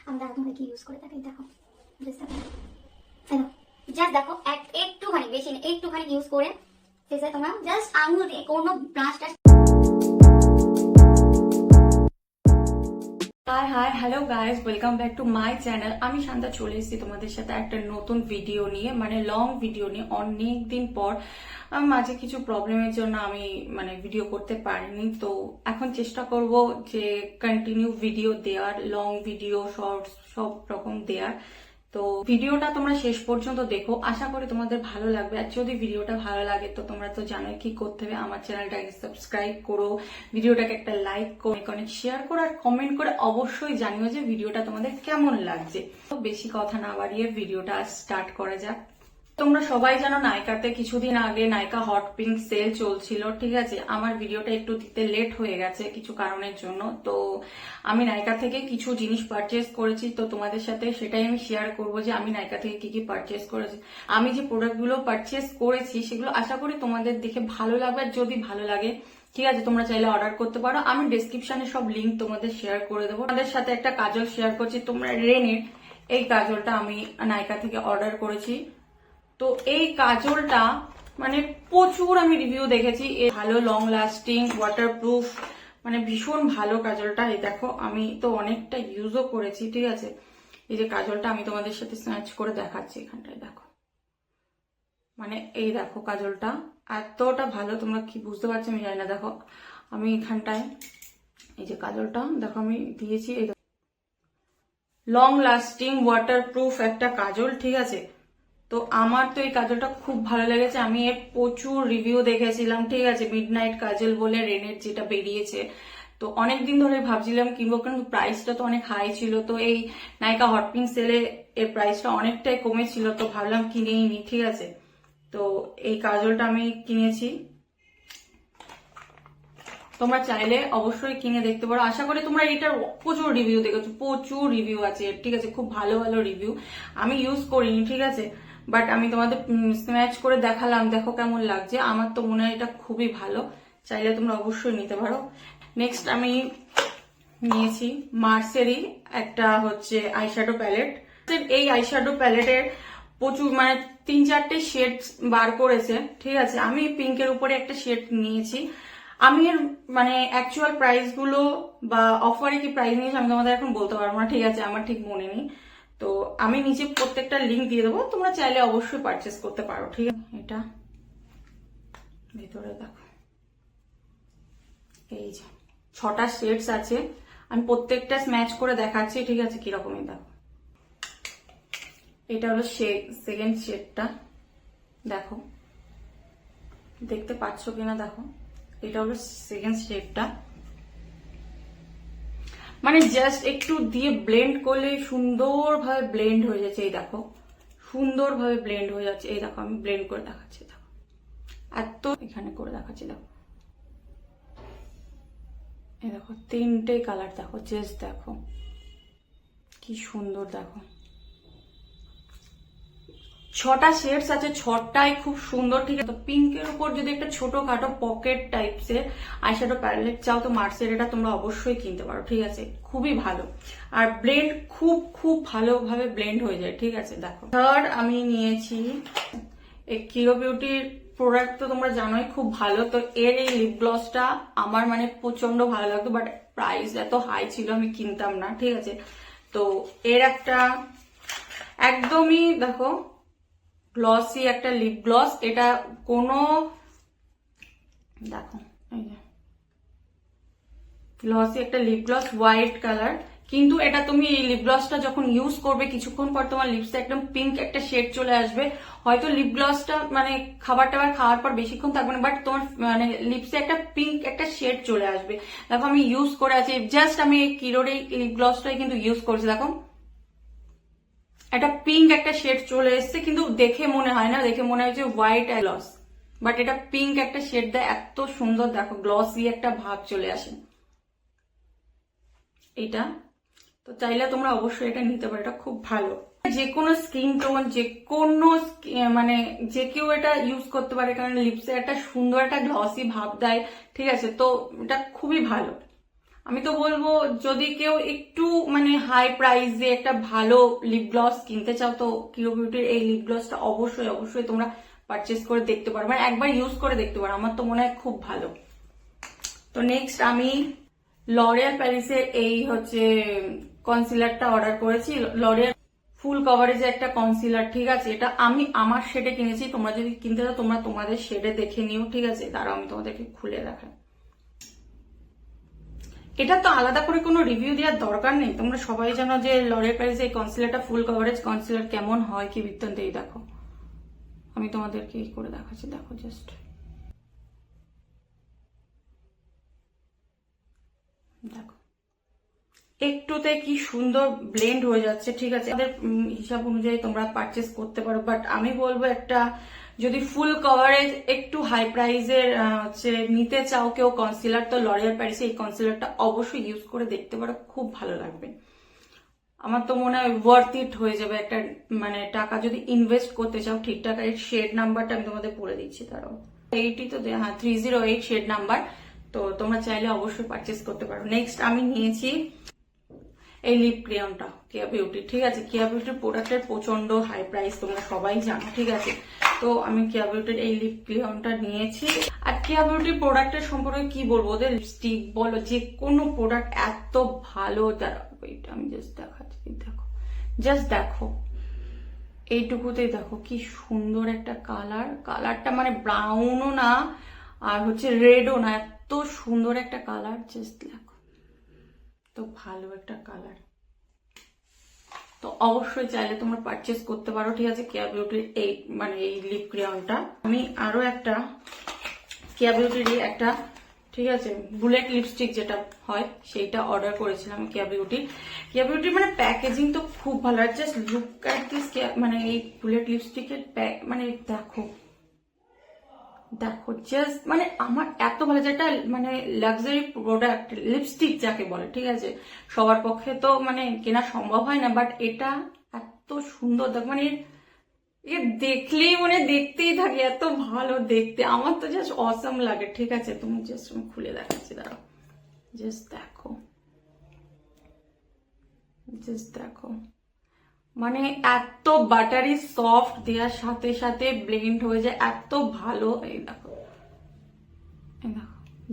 আমি দেখো তোমরা কি ইউজ করে থাকি, দেখো ড্রেসটা জাস্ট দেখো একটুখানি, বেশি না, একটুখানি ইউজ করে ফেসে তোমরা জাস্ট আঙুল দিয়ে কোনো ব্রাশ টাশ। Hi hi hello guys, welcome back to my channel. আমি শান্তা চলে এসেছি তোমাদের সাথে একটা নতুন ভিডিও নিয়ে, মানে লং ভিডিও নিয়ে। অনেক দিন পর মাঝে কিছু প্রবলেমের জন্য আমি ভিডিও করতে পারিনি, তো এখন চেষ্টা করব যে কন্টিনিউ ভিডিও দেওয়ার, লং ভিডিও, শর্টস সব রকম দেওয়ার। তো ভিডিওটা তোমরা শেষ পর্যন্ত দেখো, আশা করি তোমাদের ভালো লাগবে। আর যদি ভিডিওটা ভালো লাগে তো তোমরা তো জানোই কি করতে হবে, আমার চ্যানেলটাকে সাবস্ক্রাইব করো, ভিডিওটাকে একটা লাইক করো, অনেক শেয়ার করো, আর কমেন্ট করে অবশ্যই জানিও যে ভিডিওটা তোমাদের কেমন লাগছে। তো বেশি কথা না বাড়িয়ে ভিডিওটা স্টার্ট করা যাক। তোমরা সবাই জানো নাইকাতে কিছুদিন আগে নাইকা হট পিঙ্ক সেল চলছিল, ঠিক আছে। আমার ভিডিওটা একটু দিতে লেট হয়ে গেছে কিছু কারণের জন্য, তো আমি নাইকা থেকে কিছু জিনিস পারচেস করেছি, তো তোমাদের সাথে সেটাই আমি শেয়ার করবো যে আমি নাইকা থেকে কি কি পারচেস করেছি। আমি যে প্রোডাক্টগুলো পারচেস করেছি সেগুলো আশা করি তোমাদের দেখে ভালো লাগবে, আর যদি ভালো লাগে ঠিক আছে তোমরা চাইলে অর্ডার করতে পারো। আমি ডেসক্রিপশনে সব লিঙ্ক তোমাদের শেয়ার করে দেবো। তোমাদের সাথে একটা কাজল শেয়ার করছি, তোমরা রেনের এই কাজলটা আমি নাইকা থেকে অর্ডার করেছি। তো এই কাজলটা প্রচুর আমি রিভিউ দেখেছি, ভালো, লং লাস্টিং, ওয়াটারপ্রুফ, ভীষণ ভালো কাজলটা। এই দেখো আমি তো অনেকটা ইউজও করেছি, ঠিক আছে। এই যে কাজলটা আমি তোমাদের সাথে স্ন্যাচ করে দেখাচ্ছি, এখানটায় দেখো, এই দেখো কাজলটা এতটা ভালো, তোমরা কি বুঝতে পারছো আমি জানি না। দেখো আমি এখানটায় এই যে কাজলটা দেখো আমি দিয়েছি, এই লং লাস্টিং ওয়াটারপ্রুফ একটা কাজল, ঠিক আছে। তো আমার তো এই কাজলটা খুব ভালো লেগেছে, আমি এর প্রচুর রিভিউ দেখেছিলাম, ঠিক আছে। মিডনাইট কাজল বলে রেনের যেটা বেরিয়েছে, তো অনেকদিন ধরে ভাবছিলাম কিনবো, কিন্তু প্রাইসটা তো অনেক হাই ছিল। তো এই নাইকা হট পিঙ্ক সেলে এর প্রাইসটা অনেকটাই কমেছিল, তো ভাবলাম কিনেই নি, ঠিক আছে। তো এই কাজলটা আমি কিনেছি, তোমরা চাইলে অবশ্যই কিনে দেখতে পারো। আশা করি তোমরা এটার প্রচুর রিভিউ দেখেছো, প্রচুর রিভিউ আছে, ঠিক আছে, খুব ভালো ভালো রিভিউ। আমি ইউজ করিনি, ঠিক আছে, বাট আমি তোমাদের স্ম্যাচ করে দেখালাম, দেখো কেমন লাগছে। আমার তো মনে হয় এটা খুবই ভালো, চাইলে তোমরা অবশ্যই নিতে পারো। নেক্সট আমি নিয়েছি মার্সেরই একটা হচ্ছে আইশ্যাডো প্যালেট। এই আইশ্যাডো প্যালেটের প্রচুর 3-4টে শেড বার করেছে, ঠিক আছে। আমি পিঙ্কের উপরে একটা শেড নিয়েছি। আমি এর অ্যাকচুয়াল প্রাইস গুলো বা অফারে কি প্রাইস নিয়েছি আমি তোমাদের এখন বলতে পারবো না, ঠিক আছে, আমার ঠিক মনে নেই। তো আমি নিচে প্রত্যেকটা লিঙ্ক দিয়ে দেবো, তোমরা চাইলে অবশ্যই পারচেস করতে পারো, ঠিক আছে। এটা ভেতরে দেখো, এই যে 6টা শেডস আছে, আমি প্রত্যেকটা স্ম্যাচ করে দেখাচ্ছি, ঠিক আছে, কিরকমই দেখো। এটা হলো সেকেন্ড শেডটা, দেখো দেখতে পাচ্ছ কিনা দেখো, এটা হলো সেকেন্ড শেডটা। জাস্ট একটু দিয়ে ব্লেন্ড করলে সুন্দরভাবে ব্লেন্ড হয়ে যাচ্ছে, এই দেখো সুন্দরভাবে ব্লেন্ড হয়ে যাচ্ছে। এই দেখো আমি ব্লেন্ড করে দেখাচ্ছি, দেখো এত এখানে করে দেখাচ্ছি, দেখো এই দেখো 3টে কালার, দেখো জাস্ট দেখো কি সুন্দর, দেখো 6টা শেডস আছে, 6টাই খুব সুন্দর, ঠিক আছে। পিঙ্কের উপর যদি একটা ছোটখাটো পকেট টাইপস এর আইশ্যাডো প্যালেট চাও তো মার্সের এটা তোমরা অবশ্যই কিনতে পারো, ঠিক আছে, খুবই ভালো। আর ব্লেন্ড খুব খুব ভালোভাবে ব্লেন্ড হয়ে যায়, ঠিক আছে। দেখো থার্ড আমি নিয়েছি এই কিরো বিউটির প্রোডাক্ট, তো তোমরা জানোই খুব ভালো। তো এর এই লিপ গ্লসটা আমার প্রচন্ড ভালো লাগতো, বাট প্রাইস এত হাই ছিল আমি কিনতাম না, ঠিক আছে। তো এর একটা একদমই দেখো গ্লসি একটা লিপ গ্লস, এটা কোনো দেখো এই যে গ্লসি একটা লিপ গ্লস, হোয়াইট কালার, কিন্তু এটা তুমি এই লিপ গ্লসটা যখন ইউজ করবে কিছুক্ষণ পর তোমার লিপসে একদম পিঙ্ক একটা শেড চলে আসবে। হয়তো লিপ গ্লসটা খাবার টাবার খাওয়ার পর বেশিক্ষণ থাকবে না, বাট তোমার লিপসে একটা পিঙ্ক একটা শেড চলে আসবে। দেখো আমি ইউজ করে আছি, জাস্ট আমি এই কিরোর এই লিপ গ্লসটাই কিন্তু ইউজ করছি, দেখো একটা পিঙ্ক একটা শেড চলে এসছে, কিন্তু দেখে মনে হয় না, দেখে মনে হয় যে হোয়াইট গ্লস, বাট এটা পিঙ্ক একটা শেড দেয়, এত সুন্দর, দেখো গ্লসি একটা ভাব চলে আসে এটা। তো চাইলে তোমরা অবশ্যই এটা নিতে পারো, এটা খুব ভালো, যে কোনো স্কিন টোন, যে কোনো যে কেউ এটা ইউজ করতে পারে, কারণ লিপসে একটা সুন্দর একটা গ্লসি ভাব দেয়, ঠিক আছে। তো এটা খুবই ভালো, আমি তো বলবো যদি কেউ একটু মানে হাই প্রাইসে একটা ভালো লিপ গ্লস কিনতে চাও তো কিও বিউটির এই লিপ গ্লসটা অবশ্যই অবশ্যই তোমরা পারচেস করে দেখতে পারো, মানে একবার ইউজ করে দেখতে পারো, আমার তো মনে হয় খুব ভালো। তো নেক্সট আমি লরিয়াল প্যারিসের এই হচ্ছে কনসিলারটা অর্ডার করেছি। লরিয়াল ফুল কভারেজে একটা কনসিলার, ঠিক আছে, এটা আমি আমার শেডে কিনেছি। তোমরা যদি কিনতে চাও তোমরা তোমাদের শেডে দেখে নিও, ঠিক আছে। দাঁড়াও আমি তোমাদেরকে খুলে দেখাই। এটা তো আলাদা করে কোনো রিভিউ দেওয়ার দরকার নেই, তোমরা সবাই জানো যে লরিয়াল প্যারিসের এই কনসিলারটা ফুল কভারেজ কনসিলার কেমন হয় কি বৃত্তান্ত। এই দেখো আমি তোমাদেরকে এই করে দেখাচ্ছি, দেখো জাস্ট দেখো একটুতে কি সুন্দর ব্লেন্ড হয়ে যাচ্ছে, ঠিক আছে। আমাদের হিসাব অনুযায়ী তোমরা পারচেস করতে পারো, বাট আমি বলবো একটা যদি ফুল কভারেজ একটু হাই প্রাইজের হচ্ছে নিতে চাও কেউ কনসিলার, তো লরিয়াল প্যারিসে এই কনসিলারটা অবশ্যই ইউজ করে দেখতে পারো, খুব ভালো লাগবে। আমার তো মনে হয় ওয়ার্থ ইট হয়ে যাবে একটা, মানে টাকা যদি ইনভেস্ট করতে চাও ঠিকঠাক। এর শেড নাম্বারটা আমি তোমাদের বলে দিচ্ছি, তারাও 80 তো হ্যাঁ 308 শেড নাম্বার, তো তোমরা চাইলে অবশ্যই পারচেস করতে পারো। নেক্সট আমি নিয়েছি এই লিপ ক্রেয়নটা কেয়া বিউটি, ঠিক আছে। কেয়া বিউটির প্রোডাক্টের প্রচন্ড হাই প্রাইস, তোমরা সবাই জানো, ঠিক আছে। তো আমি কেয়া বিউটির এই লিপ ক্রেয়নটা নিয়েছি। আর কেয়া বিউটির প্রোডাক্টের সম্পর্কে কি বলবো, ওদের লিপস্টিক বলো যে কোনো প্রোডাক্ট এত ভালো। এটা আমি জাস্ট দেখাচ্ছি, দেখো জাস্ট দেখো এইটুকুতেই দেখো কি সুন্দর একটা কালার। কালারটা মানে ব্রাউনও না আর হচ্ছে রেডও না, এত সুন্দর একটা কালার, জাস্ট দেখো তো ভালো একটা কালার। তো অবশ্যই চাইলে তোমরা পারচেস করতে পারো, ঠিক আছে, কেয়া বিউটির এই মানে এই লিপ ক্রেয়নটা। আমি আরো একটা কেয়া বিউটির একটা, ঠিক আছে, বুলেট লিপস্টিক যেটা হয় সেইটা অর্ডার করেছিলাম কেয়া বিউটির। কেয়া বিউটির মানে প্যাকেজিং তো খুব ভালো, আর জাস্ট লুক অ্যাট দিস মানে এই বুলেট লিপস্টিকের মানে দেখো দেখো জাস্ট মানে আমার এত ভালো, যেটা মানে লাক্সারি প্রোডাক্ট লিপস্টিক যাকে বলে, ঠিক আছে, সবার পক্ষে তো মানে কেনা সম্ভব হয় না, বাট এটা এত সুন্দর দেখো, মানে দেখলেই মানে দেখতেই থাকে, এত ভালো দেখতে, আমার তো জাস্ট অসাম লাগে, ঠিক আছে। তুমি জাস্ট আমি খুলে দেখাচ্ছি, দাঁড়াও জাস্ট দেখো, জাস্ট দেখো মানে এত বাটারি সফট, দেওয়ার সাথে সাথে ব্লেন্ড হয়ে যায়, এত ভালো। এই দেখো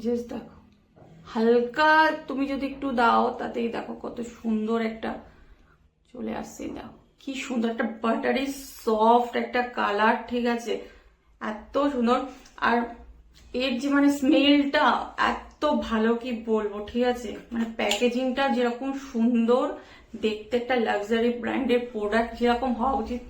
জাস্ট দেখো হালকা তুমি যদি একটু দাও তাতেই দেখো কত সুন্দর একটা চলে আসছে। দেখো কি সুন্দর একটা বাটারি সফট একটা কালার, ঠিক আছে, এত সুন্দর। আর এর যে মানে স্মেলটা এত ভালো কি বলবো, ঠিক আছে, মানে প্যাকেজিংটা যেরকম সুন্দর দেখতে, একটা লাক্সারি ব্র্যান্ডের প্রোডাক্ট যেরকম হওয়া উচিত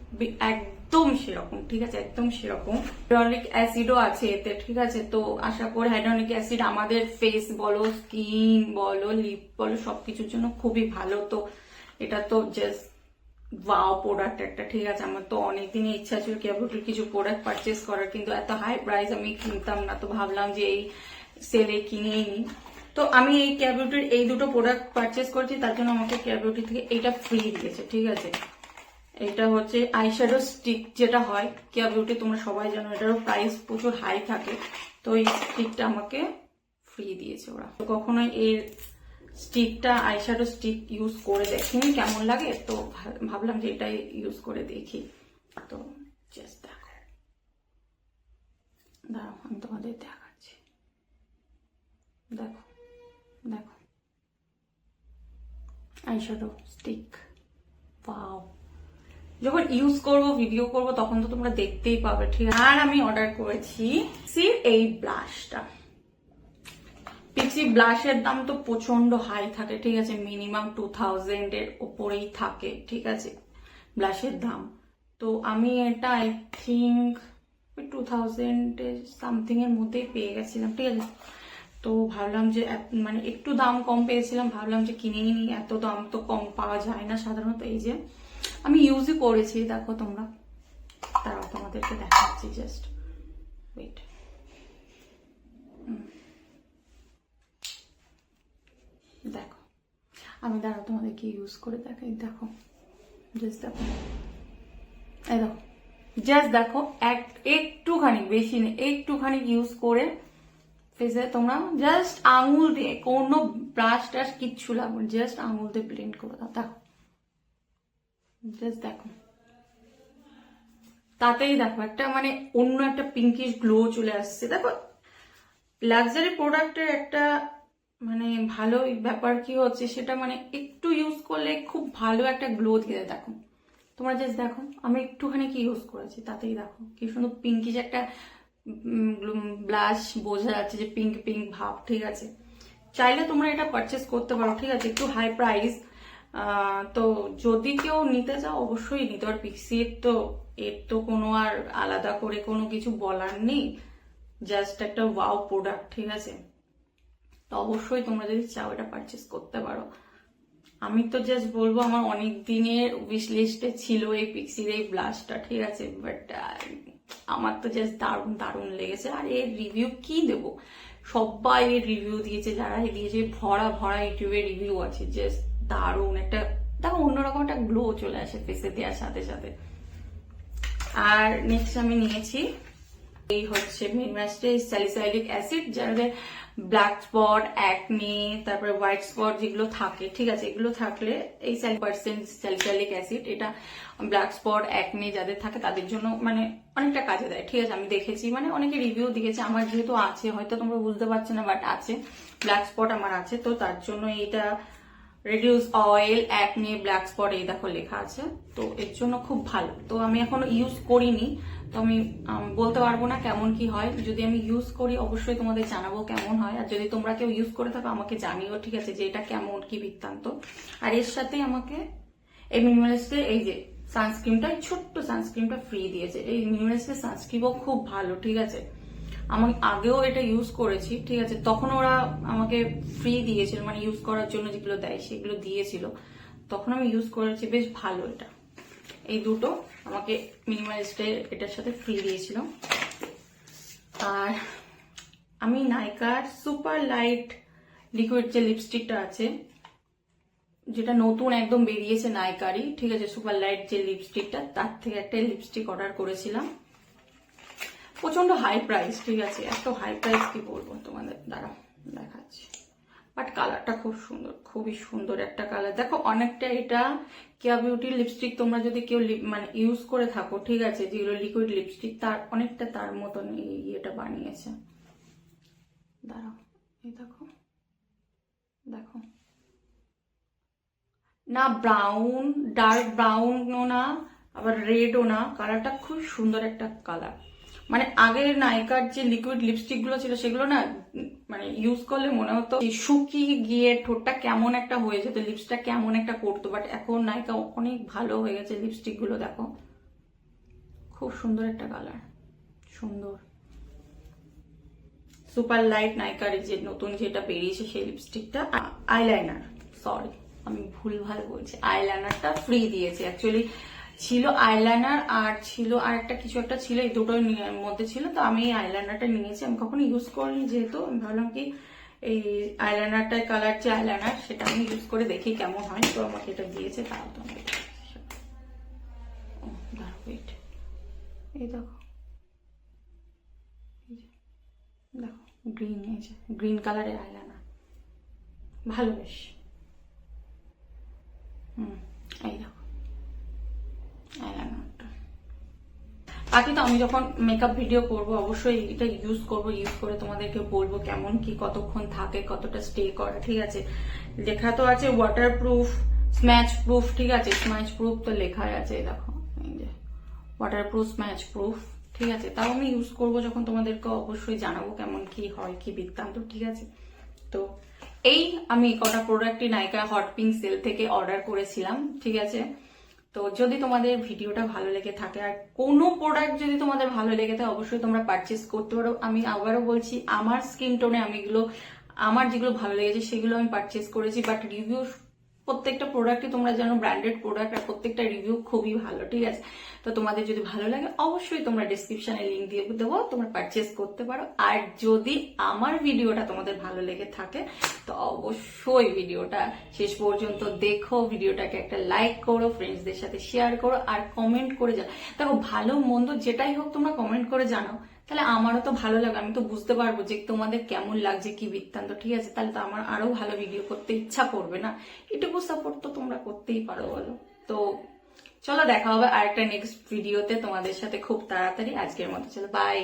একদম সেরকম, ঠিক আছে, একদম সেরকম। হাইড্রোনিক অ্যাসিডও আছে এতে, ঠিক আছে। তো আশা করি হাইড্রোনিক অ্যাসিড আমাদের ফেস বলো, স্কিন বলো, লিপ বলো, সবকিছুর জন্য খুবই ভালো। তো এটা তো জাস্ট ওয়াও প্রোডাক্ট একটা, ঠিক আছে। আমার তো অনেকদিনই ইচ্ছা ছিল কেয়া বিউটির কিছু প্রোডাক্ট পারচেস করার, কিন্তু এত হাই প্রাইস আমি কিনতাম না, তো ভাবলাম যে এই সেলে কিনেই নি। তো আমি এই কেয়া বিউটির এই দুটো প্রোডাক্ট পারচেস করেছি, তার জন্য আমাকে কেয়া বিউটি থেকে এইটা ফ্রি দিয়েছে, ঠিক আছে। এটা হচ্ছে আইশ্যাডো স্টিক যেটা হয় কেয়া বিউটি, তোমরা সবাই জানো এটারও প্রাইস প্রচুর হাই থাকে, তো এই স্টিকটা আমাকে ফ্রি দিয়েছে ওরা। তো কখনোই এর স্টিকটা আইশ্যাডো স্টিক ইউজ করে দেখিনি কেমন লাগে, তো ভাবলাম যে এটাই ইউজ করে দেখি। তো জাস্ট দেখো, দাঁড়াও আমি তোমাদের দেখাচ্ছি, দেখো দেখো আইশ্যাডো স্টিক, ওয়াও। যখন ইউজ করব ভিডিও করব তখন তো তোমরা দেখতেই পাবে, ঠিক আছে। আর আমি অর্ডার করেছি এই ব্লাশটা। পিক্সি ব্লাশের দাম তো প্রচন্ড হাই থাকে, ঠিক আছে, মিনিমাম 2000 এর উপরেই থাকে, ঠিক আছে, ব্লাশের দাম। তো আমি এটা আই থিঙ্ক 2000 সামথিং এর মধ্যেই পেয়ে গেছিলাম, ঠিক আছে। তো ভাবলাম যে মানে একটু দাম কম পেয়েছিলাম, ভাবলাম যে কিনেই নি, এত দাম তো কম পাওয়া যায় না সাধারণত। এই যে আমি ইউজই করেছি, দেখো তোমরা, তারাও তোমাদেরকে দেখাচ্ছি, জাস্ট ওয়েট। দেখো আমি দাঁড়াও তোমাদেরকে ইউজ করে দেখাই, দেখো জাস্ট দেখো, এই দেখো জাস্ট দেখো একটুখানি, বেশি নেই, একটুখানি ইউজ করে ফেসে তোমরা জাস্ট আঙুল দিয়ে, কোনো ব্রাশ টাশ কিচ্ছু লাগবে, জাস্ট আঙুল দিয়ে ব্লেন্ড করে দাও। দেখো, জাস্ট দেখো, তাতেই দেখো একটা মানে অন্য একটা পিঙ্কিশ গ্লো চলে আসছে। দেখো, লাক্সারি প্রোডাক্টের একটা মানে ভালো ব্যাপার কি হচ্ছে, সেটা মানে একটু ইউজ করলে খুব ভালো একটা গ্লো দিয়ে দেয়। দেখো তোমরা জাস্ট দেখো, আমি একটুখানি কি ইউজ করেছি, তাতেই দেখো কি সুন্দর পিঙ্কিশ একটা ব্লাশ, বোঝা যাচ্ছে যে পিঙ্ক পিঙ্ক ভাব। ঠিক আছে, চাইলে তোমরা এটা পারচেস করতে পারো। ঠিক আছে, একটু হাই প্রাইস, তো যদি কেউ নিতে চাও অবশ্যই নিতে পারো। পিক্সির তো এর তো কোনো আর আলাদা করে কোনো কিছু বলার নেই, জাস্ট একটা ওয়াও প্রোডাক্ট। ঠিক আছে, তো অবশ্যই তোমরা যদি চাও এটা পারচেস করতে পারো। আমি তো জাস্ট বলবো আমার অনেক দিনের উইশ লিস্টে ছিল এই পিক্সির এই ব্লাশটা। ঠিক আছে, বাট আমার তো জাস্ট দারুণ দারুণ লেগেছে। আর এর রিভিউ কি দেবো, সবাই এর রিভিউ দিয়েছে, যারা দিয়েছে ভরা ভরা ইউটিউবে রিভিউ আছে, জাস্ট দারুণ একটা, দেখো অন্যরকম একটা গ্লো চলে আসে ফেসে দেওয়ার সাথে সাথে। আর নেক্সট আমি নিয়েছি এই হচ্ছে মিনিমালিস্টের স্যালিসাইলিক অ্যাসিড, যাদের ব্ল্যাক স্পট, অ্যাকনে, তারপরে হোয়াইট স্পট যেগুলো থাকে, ঠিক আছে, এগুলো থাকলে এই 70% স্যালিসাইলিক অ্যাসিড, এটা ব্ল্যাক স্পট, অ্যাকনে যাদের থাকে তাদের জন্য মানে অনেকটা কাজে দেয়। ঠিক আছে, আমি দেখেছি, মানে অনেকে রিভিউ দিয়েছে, আমার যেহেতু আছে, হয়তো তোমরা বুঝতে পারছো না, বাট আছে, ব্ল্যাক স্পট আমার আছে, তো তার জন্য এটা reduce oil, acne, black spot এই দেখো লেখা আছে, তো এর জন্য খুব ভালো। তো আমি এখনো ইউজ করিনি, তো আমি বলতে পারবো না কেমন কি হয়। যদি আমি ইউজ করি অবশ্যই তোমাদের জানাবো কেমন হয়, আর যদি তোমরা কেউ ইউজ করে থাকো আমাকে জানিও। ঠিক আছে, যে এটা কেমন কি বৃত্তান্ত। আর এর সাথে আমাকে এই মিনিমালিস্টের এই যে সানস্ক্রিনটা, ছোট্ট সানস্ক্রিনটা ফ্রি দিয়েছে। এই মিনিমালিস্টের সানস্ক্রিনও খুব ভালো। ঠিক আছে, আমি আগেও এটা ইউজ করেছি। ঠিক আছে, তখন ওরা আমাকে ফ্রি দিয়েছিল, মানে ইউজ করার জন্য যেগুলো দেয় সেগুলো দিয়েছিল, তখন আমি ইউজ করেছি, বেশ ভালো। এটা এই দুটো আমাকে মিনিমালিস্টের এটার সাথে ফ্রি দিয়েছিল। আর আমি নাইকার সুপার লাইট লিকুইড যে লিপস্টিকটা আছে, যেটা নতুন একদম বেরিয়েছে নাইকারই, ঠিক আছে, সুপার লাইট যে লিপস্টিকটা, তার থেকে একটা লিপস্টিক অর্ডার করেছিলাম। প্রচন্ড হাই প্রাইস। ঠিক আছে, এত হাই প্রাইস কি বলবো তোমাদের, দ্বারা দেখাচ্ছি, বাট কালারটা খুব সুন্দর, খুবই সুন্দর একটা কালার। দেখো অনেকটা এটা কেয়া বিউটির লিপস্টিক, তোমরা যদি কেউ মানে ইউজ করে থাকো, ঠিক আছে, যেগুলো লিকুইড লিপস্টিক, তার অনেকটা তার মতন এটা বানিয়েছে। দাঁড়াও, এই দেখো, দেখো না ব্রাউন, ডার্ক ব্রাউনও না, আবার রেডও না, কালারটা খুব সুন্দর একটা কালার। মানে আগের নাইকার যে লিকুইড লিপস্টিক গুলো ছিল সেগুলো না মানে ইউজ করলে মনে হতো শুকিয়ে গিয়ে ঠোঁটটা কেমন একটা হয়ে যেত, লিপসটা কেমন একটা করতো, বাট এখন নাইকা অনেক ভালো হয়ে গেছে লিপস্টিক গুলো। দেখো খুব সুন্দর একটা কালার, সুন্দর। সুপার লাইট নাইকার যে নতুন যেটা বেরিয়েছে সেই লিপস্টিকটা, আইলাইনার, সরি আমি ভুলভাল বলছি, আইলাইনারটা ফ্রি দিয়েছে। অ্যাকচুয়ালি ছিল আইলাইনার আর ছিল আর একটা কিছু একটা ছিল, এই দুটোর মধ্যে ছিল, তো আমি এই আইলাইনারটা নিয়েছি। আমি কখনো ইউজ করিনি যেহেতু, আমি ভাবলাম কি এই আইলাইনারটার কালার যে আইলাইনার সেটা আমি ইউজ করে দেখি কেমন হয়, তো আমাকে এটা দিয়েছে। তাও তো এই দেখো, দেখো গ্রিন, এই যে গ্রিন কালারের আইলাইনার, ভালো বেশ। এই দেখো আইলাইনারটা। বাকি তো আমি যখন মেকআপ ভিডিও করব অবশ্যই এটা ইউজ করব, ইউজ করে তোমাদেরকে বলবো কেমন কি, কতক্ষণ থাকে, কতটা স্টে করে। ঠিক আছে, লেখা তো আছে ওয়াটার প্রুফ, স্ম্যাচ প্রুফ। ঠিক আছে, স্ম্যাচ প্রুফ তো লেখাই আছে, দেখো এই যে ওয়াটার প্রুফ, স্ম্যাচ প্রুফ। ঠিক আছে, তাও আমি ইউজ করব যখন তোমাদেরকে অবশ্যই জানাবো কেমন কি হয়, কি বৃত্তান্ত। ঠিক আছে, তো এই আমি কটা প্রোডাক্টই নাইকা হট পিঙ্ক সেল থেকে অর্ডার করেছিলাম। ঠিক আছে, তো যদি তোমাদের ভিডিওটা ভালো লেগে থাকে আর কোনো প্রোডাক্ট যদি তোমাদের ভালো লেগে থাকে অবশ্যই তোমরা পারচেস করতে পারো। আমি আবারও বলছি, আমার স্কিন টোনে আমি আমার যেগুলো ভালো লেগেছে সেগুলো আমি পারচেস করেছি, বাট রিভিউ প্রত্যেকটা প্রোডাক্টই তোমরা জানো ব্র্যান্ডেড প্রোডাক্ট, আর প্রত্যেকটা রিভিউ খুবই ভালো। ঠিক আছে, তো তোমাদের যদি ভালো লাগে অবশ্যই তোমরা ডিসক্রিপশনে লিঙ্ক দিয়ে দেবো, তোমরা পারচেস করতে পারো। আর যদি আমার ভিডিওটা তোমাদের ভালো লেগে থাকে তো অবশ্যই ভিডিওটা শেষ পর্যন্ত দেখো, ভিডিওটাকে একটা লাইক করো, ফ্রেন্ডসদের সাথে শেয়ার করো, আর কমেন্ট করে জানো। দেখো ভালো মন্দ যেটাই হোক তোমরা কমেন্ট করে জানো, তাহলে আমারও তো ভালো লাগবে, আমি তো বুঝতে পারবো যে তোমাদের কেমন লাগছে কি বৃত্তান্ত, ঠিক আছে? তাহলে তো আমার আরো ভালো ভিডিও করতে ইচ্ছা করবে না? এটুকু সাপোর্ট তো তোমরা করতেই পারো, বলো? তো চলো দেখা হবে আরেকটা নেক্সট ভিডিওতে তোমাদের সাথে খুব তাড়াতাড়ি। আজকের মতো চলো, বাই।